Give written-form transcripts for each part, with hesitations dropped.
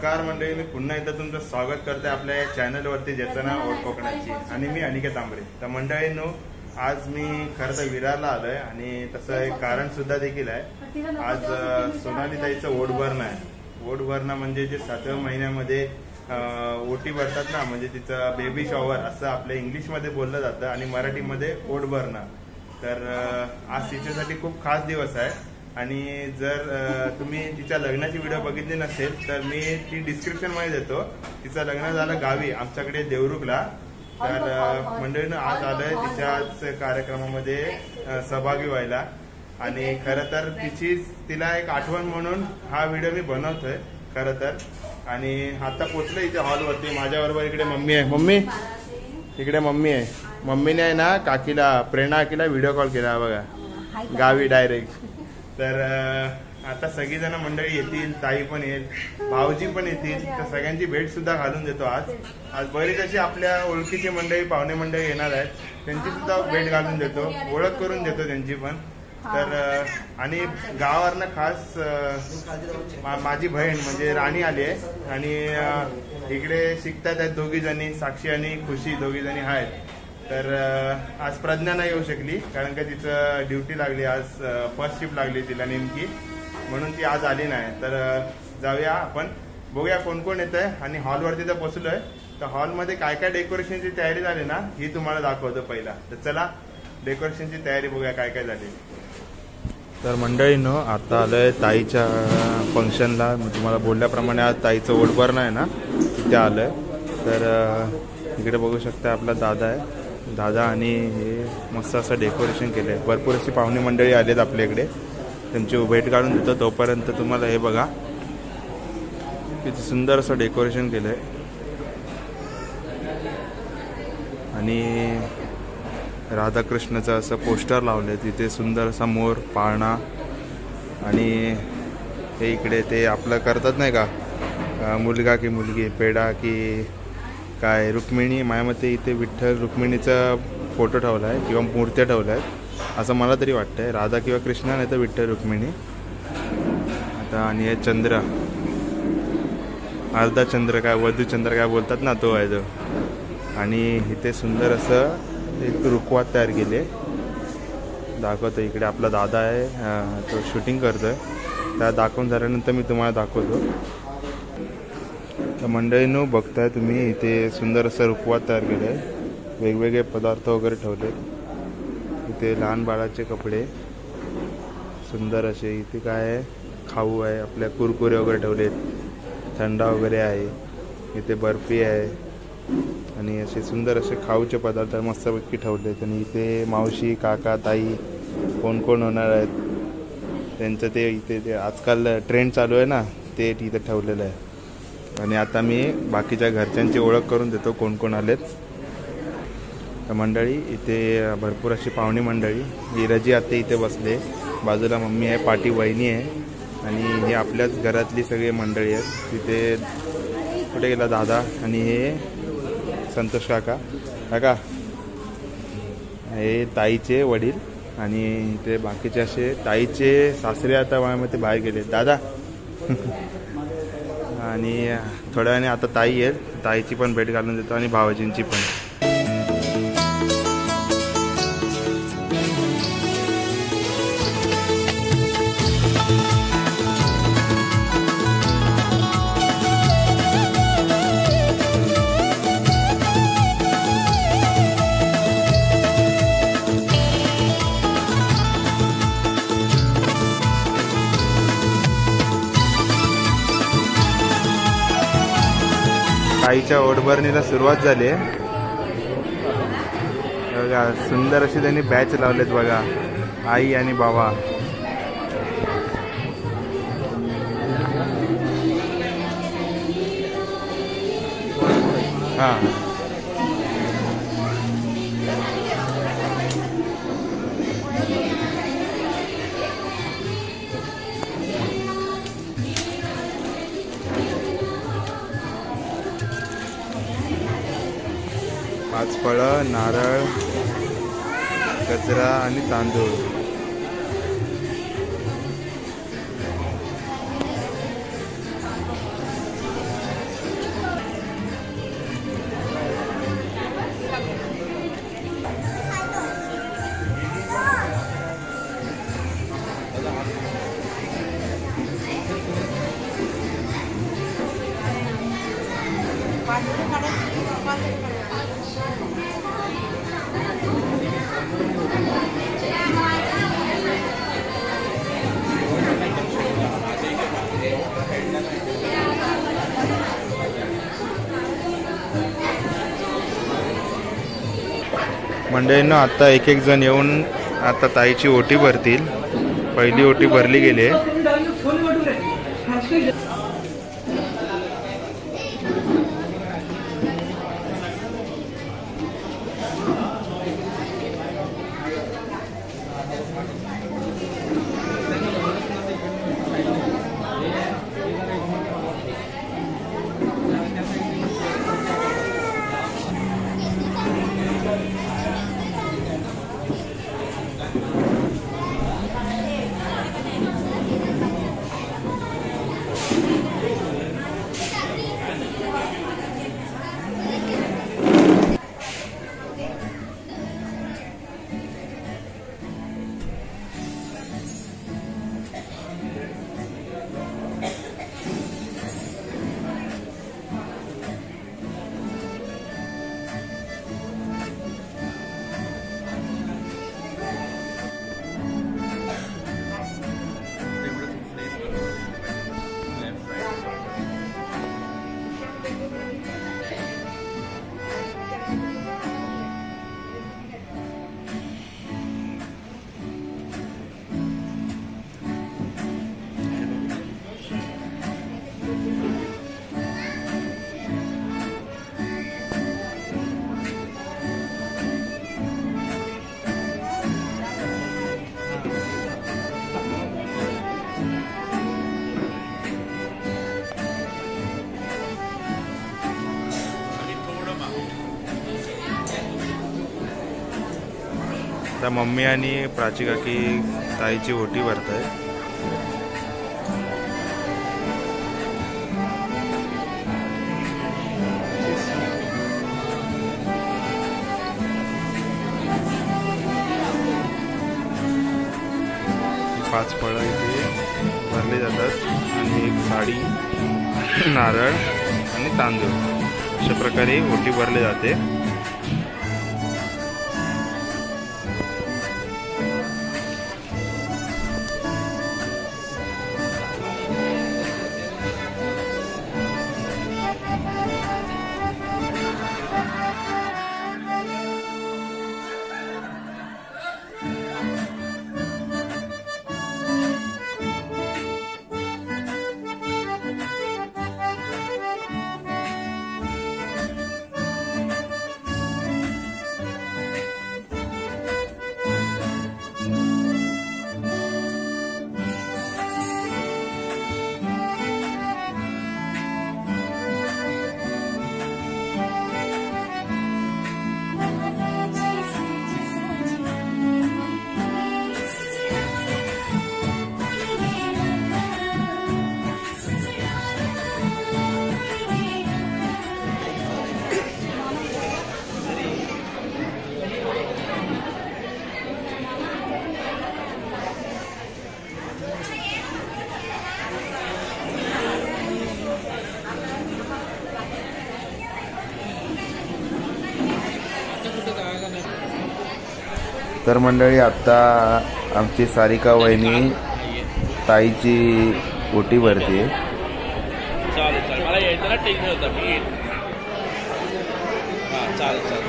नमस्कार मंडळी, मी पुन्हा एकदा तुमचं स्वागत करते आपल्या चॅनलवरती ज्याचं नाव ओढ कोकणाची आणि मी अनिकेत तांबरे. तर मंडळींनो, आज मी खरं तर विरारला आलोय आणि तसं एक कारण सुद्धा देखील आहे. आज सोनाली ताईचं ओढ भरणं आहे. ओढ भरणं म्हणजे जे 7व्या महिन्यामध्ये ओटी भरतात ना, म्हणजे तिचं बेबी शॉवर असं आपल्या इंग्लिशमध्ये बोललं जातं आणि मराठीमध्ये ओढ भरणं. तर आज तिच्यासाठी खूप खास दिवस आहे आणि जर तुम्ही तिच्या लग्नाची व्हिडिओ बघितली नसेल तर मी ती डिस्क्रिप्शन मध्ये देतो. तिचं लग्न झालं गावी आमच्याकडे देवरुखला. तर मंडळीनं आज आलोय तिच्याच कार्यक्रमामध्ये सहभागी व्हायला आणि खरं तर तिला एक आठवण म्हणून हा व्हिडिओ मी बनवतोय खरं तर. आणि आता पोचलो इथे हॉलवरती. माझ्याबरोबर इकडे मम्मी आहे. मम्मी इकडे मम्मी आहे. मम्मीने आहे ना काकीला, प्रेरणा काकीला व्हिडिओ कॉल केला बघा गावी डायरेक्ट. तर आता सगळीजण मंडळी येतील, ताई पण येईल, भाऊजी पण येतील. तर सगळ्यांची भेट सुद्धा घालून देतो. आज बरीच अशी आपल्या ओळखीची मंडळी, पाहुणे मंडळी येणार आहेत, त्यांची सुद्धा भेट घालून देतो, ओळख करून देतो त्यांची पण. तर आणि गावावरनं खास माझी बहीण म्हणजे राणी आली आहे आणि इकडे शिकतात आहेत दोघी जणी, साक्षी आणि खुशी दोघी जणी आहेत. तर आज प्रज्ञा नाही येऊ शकली कारण का तिचं ड्युटी लागली, आज फर्स्ट शिफ्ट लागली तिला नेमकी, म्हणून ती आज आली नाही. तर जाऊया आपण, बघूया कोण कोण येत आहे. आणि हॉलवरती तर पोचलोय. तर हॉलमध्ये काय काय डेकोरेशनची तयारी झाली ना ही तुम्हाला दाखवतो पहिला. तर चला डेकोरेशनची तयारी बघूया काय काय झाली. तर मंडळींनो, आता आलोय ताईच्या फंक्शनला. मी तुम्हाला बोलल्याप्रमाणे आज ताईचं ओढ भरणं आहे ना, तिथे आलोय. तर इकडे बघू शकता आपला दादा आहे. दादा आणि हे मस्त असं डेकोरेशन केलं आहे. भरपूर अशी पाहुणे मंडळी आलेत आपल्या इकडे, त्यांची भेट काढून देतो. तोपर्यंत तुम्हाला हे बघा किती सुंदर असं डेकोरेशन केलं आहे. आणि राधाकृष्णाचं असं पोस्टर लावलं आहे तिथे, सुंदर असा मोर, पाळणा. आणि हे इकडे ते आपलं करतात नाही का, मुलगा की मुलगी, पेढा की काय, रुक्मिणी. माझ्या मते इथे विठ्ठल रुक्मिणीचा फोटो ठेवला आहे किंवा मूर्त्या ठेवल्या आहेत असं मला तरी वाटतंय. राधा किंवा कृष्णा नाही तर विठ्ठल रुक्मिणी. आता आणि हे चंद्र, अर्धा चंद्र काय, वधूचंद्र काय बोलतात ना, तो आहे तो. आणि इथे सुंदर असं एक रुखवात तयार केले, दाखवतो. इकडे आपला दादा आहे, तो शूटिंग करतोय. त्या दाखवून झाल्यानंतर मी तुम्हाला दाखवतो. तर मंडळींनो, बघताय तुम्ही इथे सुंदर असं रुखवात तयार केलं आहे, वेगवेगळे पदार्थ वगैरे ठेवले. इथे लहान बाळाचे कपडे सुंदर असे. इथे काय आहे, खाऊ आहे, आपल्या कुरकुरे वगैरे ठेवलेत, थंडा वगैरे आहे. इथे बर्फी आहे आणि असे सुंदर असे खाऊचे पदार्थ मस्तपैकी ठेवलेत. आणि इथे मावशी, काका, ताई कोण कोण होणार आहेत त्यांचं ते इथे ते आजकाल ट्रेंड चालू आहे ना, ते इथे ठेवलेलं आहे. आणि आता मी बाकीच्या घरच्यांची ओळख करून देतो कोण कोण आलेत. तर मंडळी इथे भरपूर अशी पाहुणी मंडळी. हिराजी आत्ते इथे बसले, बाजूला मम्मी आहे, पाठी वहिनी आहे आणि हे आपल्याच घरातली सगळी मंडळी आहेत. तिथे कुठे गेला दादा आणि हे संतोष काका. काका हे ताईचे वडील आणि इथे बाकीचे असे ताईचे सासरे आता माझ्यामध्ये बाहेर गेले. दादा आणि थोड्या वेळाने आता ताई येईल, ताईची पण भेट घालून देतो आणि भावाजींची पण. ताईच्या ओढभरणीला सुरुवात झाली आहे बघा. सुंदर अशी त्यांनी बॅच लावलेत बघा, आई आणि बाबा. हां, 5 फळं, नारळ, गजरा आणि तांदूळ. मंडळींना आता एक एक जण येऊन आता ताईची ओटी भरतील. पहिली ओटी भरली गेली आहे. आता मम्मी आणि प्राची काकी ताईची ओटी भरताय. पाच फळं इथे भरले जातात आणि एक साडी, नारळ आणि तांदूळ अशा प्रकारे ओटी भरली जाते. तर मंडळी आता आमची सारिका वहिनी ताईची ओटी भरते. चालेल मला यायचं ना टेन्शन होतं मी येईल. हां चालेल.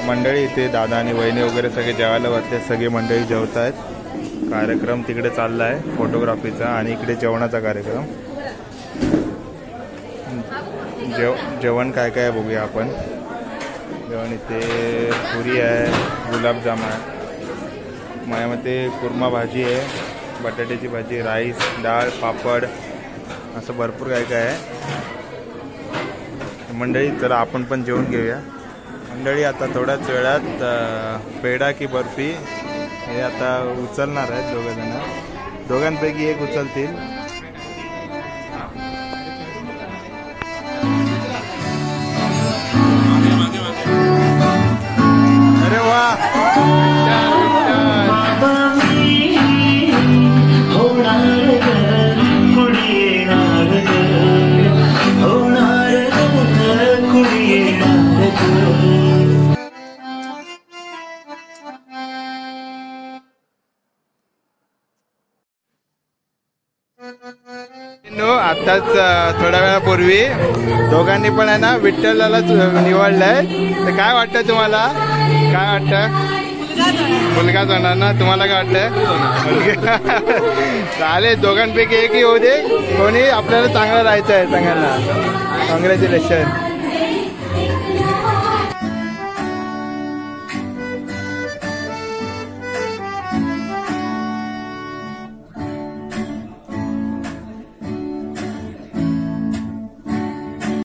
मंडळी इथे दादा आणि वहिनी वगैरे सगळे जेवायला बसले. सगळे मंडळी जेवत आहेत. कार्यक्रम तिकडे चालला आहे फोटोग्राफीचा आणि इकडे जेवणाचा कार्यक्रम. जेवण काय काय बघूया आपण. जेवण इथे पुरी आहे, गुलाबजाम आहे, माझ्यामध्ये कुर्मा भाजी आहे, बटाट्याची भाजी, राईस, डाळ, पापड असं भरपूर काय काय आहे. मंडळी चला आपण पण जेवण घेऊया आणि मंडळी आता थोड्याच वेळात पेढा की बर्फी हे आता उचलणार आहेत दोघं. दोघांपैकी एक उचलतील. अरे वा, आताच थोड्या वेळापूर्वी दोघांनी पण आहे ना विठ्ठलालाच निवडलंय. तर काय वाटतं तुम्हाला? काय वाटतं? मुलगाच होणार ना? तुम्हाला काय वाटतं? चालेल, दोघांपैकी एकही होऊ दे. कोणी आपल्याला चांगलं राहायचं आहे. सांगायला कॉंग्रॅच्युलेशन.